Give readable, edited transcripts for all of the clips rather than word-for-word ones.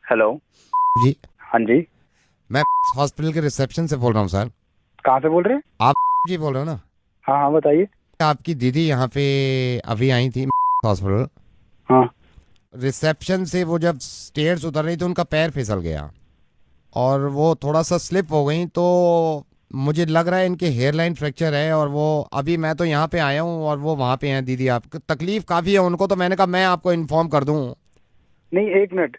Hello. जी, हाँ जी। मैं hospital के रिसेप्शन से बोल रहा हूँ सर। कहाँ से बोल रहे हैं? आप जी बोल रहे हो ना? हाँ हाँ, बताइए। आपकी दीदी यहाँ पे अभी आई थी हॉस्पिटल। हाँ। रिसेप्शन से वो जब स्टेयर्स उतर रही तो उनका पैर फिसल गया और वो थोड़ा सा स्लिप हो गई, तो मुझे लग रहा है इनके हेयर लाइन फ्रैक्चर है। और वो अभी मैं तो यहाँ पे आया हूँ और वो वहाँ पे हैं दीदी। आप तकलीफ काफ़ी है उनको, तो मैंने कहा मैं आपको इन्फॉर्म कर दूँ। नहीं, एक मिनट।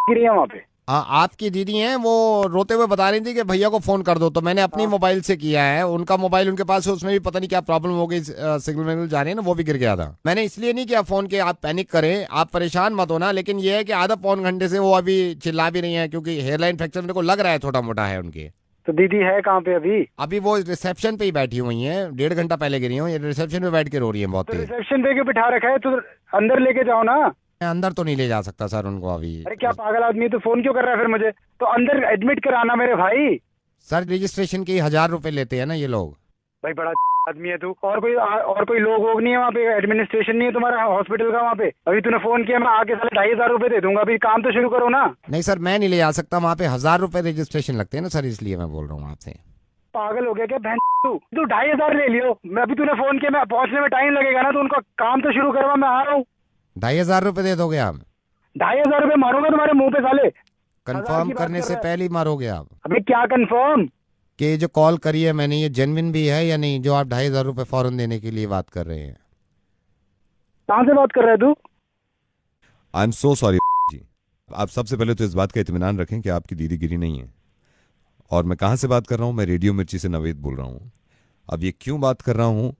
गिर रही है वहाँ पे? हाँ, आपकी दीदी हैं, वो रोते हुए बता रही थी कि भैया को फोन कर दो, तो मैंने अपनी हाँ। मोबाइल से किया है। उनका मोबाइल उनके पास है, उसमें भी पता नहीं क्या प्रॉब्लम हो गई, सिग्नल विग्नल जा रही है ना, वो भी गिर गया था। मैंने इसलिए नहीं किया फोन के, आप पैनिक करें, आप परेशान मत होना। लेकिन ये है कि आधा पौन घंटे से वो अभी चिल्ला भी रही है, क्योंकि हेयरलाइन फ्रैक्चर मेरे को लग रहा है छोटा मोटा है उनके। तो दीदी है कहाँ पे अभी? अभी वो रिसेप्शन पे ही बैठी हुई हैं, 1.5 घंटा पहले गिरी हूँ, ये रिसेप्शन पे बैठ के रो रही है बहुत तो तेज। रिसेप्शन पे क्यों बिठा रखा है? तो अंदर लेके जाओ ना। मैं अंदर तो नहीं ले जा सकता सर उनको अभी। अरे क्या पागल आदमी है, तो फोन क्यों कर रहा है फिर मुझे? तो अंदर एडमिट कराना मेरे भाई। सर रजिस्ट्रेशन के 1,000 रुपए लेते हैं ना ये लोग। भाई बड़ा आदमी है तू। और कोई लोग वोग नहीं है वहाँ पे? एडमिनिस्ट्रेशन नहीं है तुम्हारा हॉस्पिटल का वहाँ पे? अभी तूने फोन किया, मैं आके साले 2,500 रुपए दे दूंगा। अभी काम तो शुरू करो ना। नहीं सर, मैं नहीं ले जा सकता वहाँ पे, 1,000 रुपए रजिस्ट्रेशन लगते हैं ना सर, इसलिए मैं बोल रहा हूँ आपसे। पागल हो गया क्या बहन? तू तू 2,500 ले लियो। मैं अभी तूने फोन किया, मैं पहुंचने में टाइम लगेगा ना, तो उनका काम तो शुरू करवा, मैं आ रहा हूँ। 2,500 रुपए दे दोगे आप? 2,500 रुपए मारूंगा तुम्हारे मुंह पे साले। हजार कंफर्म की बात करने कर से रहा है? पहले ही मारोगे आप? अबे क्या कंफर्म? कि ये जो कॉल करी है मैंने, ये जेन्युइन भी है या नहीं, जो आप 2,500 रुपए फौरन देने के लिए बात कर रहे हैं? कहाँ से बात कर रहा है तू? आई एम सो सॉरी जी। आप सबसे पहले तो इस बात का इत्मीनान रखें कि आपकी दीदी गिरी नहीं है। और मैं कहाँ से बात कर रहा हूँ? मैं रेडियो मिर्ची से नवेद बोल रहा हूँ। अब ये क्यों बात कर रहा हूँ,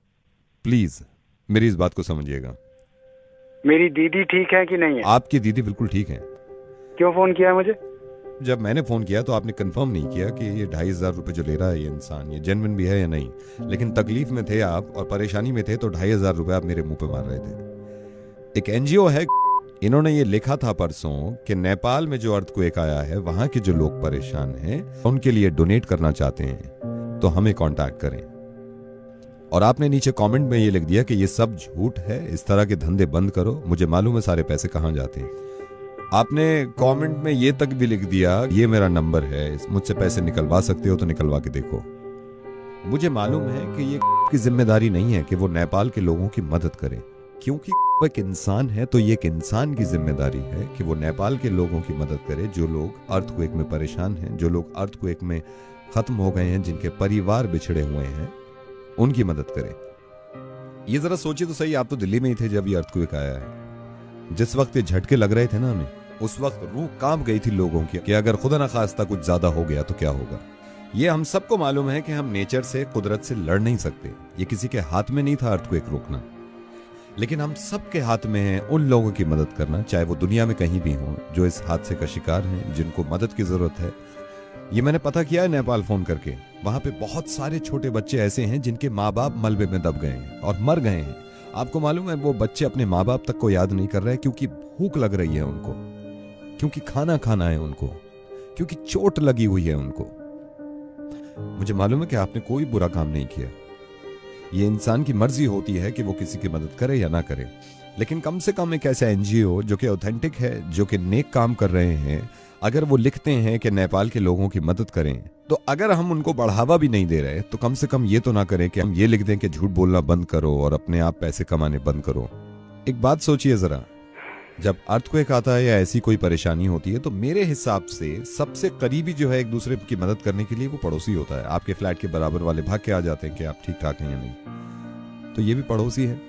प्लीज मेरी इस बात को समझिएगा। मेरी दीदी ठीक है कि नहीं है? आपकी दीदी बिल्कुल ठीक है। क्यों फोन किया है मुझे? जब मैंने फोन किया तो आपने कंफर्म नहीं किया कि ये 2,500 रुपए जो ले रहा है ये इंसान, ये जेन्युइन भी है या नहीं। लेकिन तकलीफ में थे आप और परेशानी में थे, तो 2,500 रुपए आप मेरे मुंह पे मार रहे थे। एक एनजीओ है, इन्होंने ये लिखा था परसों कि नेपाल में जो अर्थक्वेक आया है, वहां के जो लोग परेशान हैं उनके लिए डोनेट करना चाहते हैं, तो हमें कांटेक्ट करें। और आपने नीचे कमेंट में ये लिख दिया कि ये सब झूठ है, इस तरह के धंधे बंद करो, मुझे मालूम है सारे पैसे कहां जाते हैं। आपने कमेंट में ये तक भी लिख दिया, ये मेरा नंबर है, मुझसे पैसे निकलवा सकते हो तो निकलवा के देखो। मुझे मालूम है कि ये की जिम्मेदारी नहीं है कि वो नेपाल के लोगों की मदद करे, क्योंकि वो एक इंसान है, तो ये एक इंसान की जिम्मेदारी है कि वो नेपाल के लोगों की मदद करे, जो लोग अर्थक्वेक में परेशान हैं, जो लोग अर्थक्वेक में खत्म हो गए हैं, जिनके परिवार बिछड़े हुए हैं, उनकी मदद करे। ये जरा सोचिए तो सही, आप तो दिल्ली में ही थे जब ये अर्थक्वेक आया है। जिस वक्त ये झटके लग रहे थे ना हमें, उस वक्त रूह कांप गई थी लोगों की कि अगर खुदा ना खास्ता कुछ ज्यादा हो गया तो क्या होगा। ये हम सबको मालूम है कि हम नेचर से, कुदरत से लड़ नहीं सकते। ये किसी के हाथ में नहीं था अर्थक्वेक रोकना, लेकिन हम सबके हाथ में है उन लोगों की मदद करना, चाहे वो दुनिया में कहीं भी हों, जो इस हादसे का शिकार हैं, जिनको मदद की जरूरत है। ये मैंने पता किया है नेपाल फोन करके, वहां पे बहुत सारे छोटे बच्चे ऐसे हैं जिनके माँ बाप मलबे में दब गए हैं और मर गए हैं। आपको मालूम है वो बच्चे अपने माँ बाप तक को याद नहीं कर रहे, क्योंकि भूख लग रही है उनको, क्योंकि खाना खाना है उनको, क्योंकि चोट लगी हुई है उनको। मुझे मालूम है कि आपने कोई बुरा काम नहीं किया, ये इंसान की मर्जी होती है कि वो किसी की मदद करे या ना करे, लेकिन कम से कम एक ऐसा एनजीओ जो कि ऑथेंटिक है, जो कि नेक काम कर रहे हैं, अगर वो लिखते हैं कि नेपाल के लोगों की मदद करें, तो अगर हम उनको बढ़ावा भी नहीं दे रहे तो कम से कम ये तो ना करें कि हम ये लिख दें कि झूठ बोलना बंद करो और अपने आप पैसे कमाने बंद करो। एक बात सोचिए जरा, जब अर्थक्वेक आता है या ऐसी कोई परेशानी होती है, तो मेरे हिसाब से सबसे करीबी जो है एक दूसरे की मदद करने के लिए वो पड़ोसी होता है। आपके फ्लैट के बराबर वाले भाग के आ जाते हैं कि आप ठीक ठाक हैं या नहीं, तो ये भी पड़ोसी है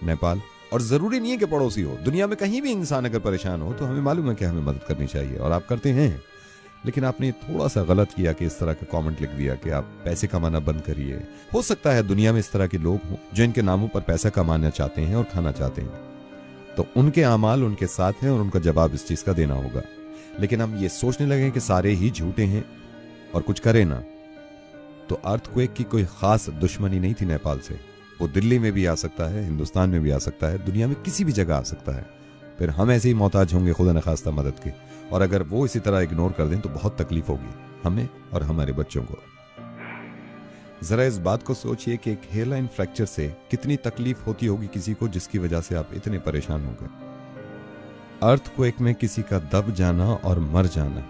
नेपाल। और जरूरी नहीं है कि पड़ोसी हो, दुनिया में कहीं भी इंसान अगर परेशान हो तो हमें मालूम है कि हमें मदद करनी चाहिए, और आप करते हैं। लेकिन आपने थोड़ा सा गलत किया कि इस तरह का कमेंट लिख दिया कि आप पैसे कमाना बंद करिए। हो सकता है दुनिया में इस तरह के लोग हों जो इनके नामों पर पैसा कमाना चाहते हैं और खाना चाहते हैं, तो उनके अमाल उनके साथ हैं और उनका जवाब इस चीज का देना होगा। लेकिन हम ये सोचने लगे कि सारे ही झूठे हैं और कुछ करें ना, तो अर्थक्वेक की कोई खास दुश्मनी नहीं थी नेपाल से। वो दिल्ली में भी आ सकता है, हिंदुस्तान में भी आ सकता है, दुनिया में किसी भी जगह आ सकता है। फिर हम ऐसे ही मोहताज होंगे खुदा न खास्ता मदद के, और अगर वो इसी तरह इग्नोर कर दें तो बहुत तकलीफ होगी हमें और हमारे बच्चों को। जरा इस बात को सोचिए कि एक हेयरलाइन फ्रैक्चर से कितनी तकलीफ होती होगी किसी को, जिसकी वजह से आप इतने परेशान हो गए। अर्थक्वेक में किसी का दब जाना और मर जाना,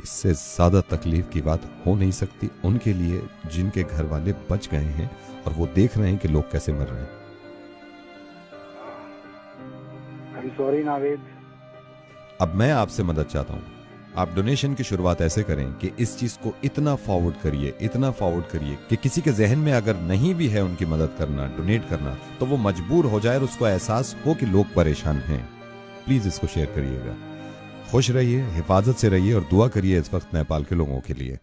इससे ज्यादा तकलीफ की बात हो नहीं सकती उनके लिए जिनके घर वाले बच गए हैं और वो देख रहे हैं कि लोग कैसे मर रहे हैं। I am sorry Naved. अब मैं आपसे मदद चाहता हूं। आप डोनेशन की शुरुआत ऐसे करें कि इस चीज को इतना फॉरवर्ड करिए कि किसी के जहन में अगर नहीं भी है उनकी मदद करना, डोनेट करना, तो वो मजबूर हो जाए और उसको एहसास हो कि लोग परेशान हैं। प्लीज इसको शेयर करिएगा। खुश रहिए, हिफाजत से रहिए और दुआ करिए इस वक्त नेपाल के लोगों के लिए।